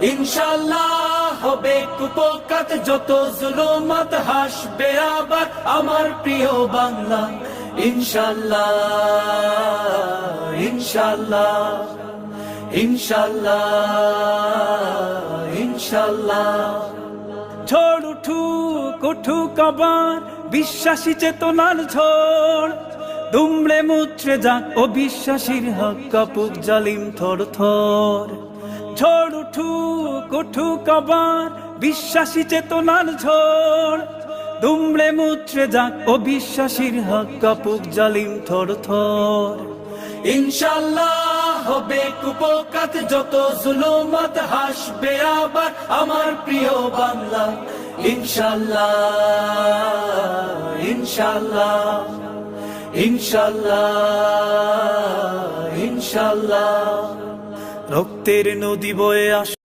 ইনশাআল্লাহ হবে কুপোকাত, যত জুলুমাত হাসবে আবার আমার প্রিয় বাংলা। ইনশাআল্লাহ ইনশাআল্লাহ ইনশাআল্লাহ ইনশাআল্লাহ। ঝড় উঠুক উঠুক আবার বিশ্বাসী চেতনার ঝড়, দুমড়ে মুচড়ে যাক অবিশ্বাসীর হক, কাঁপুক জালিম থর থর। ঝড় উঠুক উঠুক আবার বিশ্বাসী চেতনার ঝড়, দুমড়ে মুচড়ে যাক অবিশ্বাসীর হক, কাঁপুক জালিম থর থর। ইনশাআল্লাহ হবে কুপোকাত, যত জুলুমাত হাসবে আবার আমার প্রিয় বাংলা। ইনশাআল্লাহ ইনশাআল্লাহ ইনশাআল্লাহ ইনশাআল্লাহ। রক্তের নদী বয়ে আস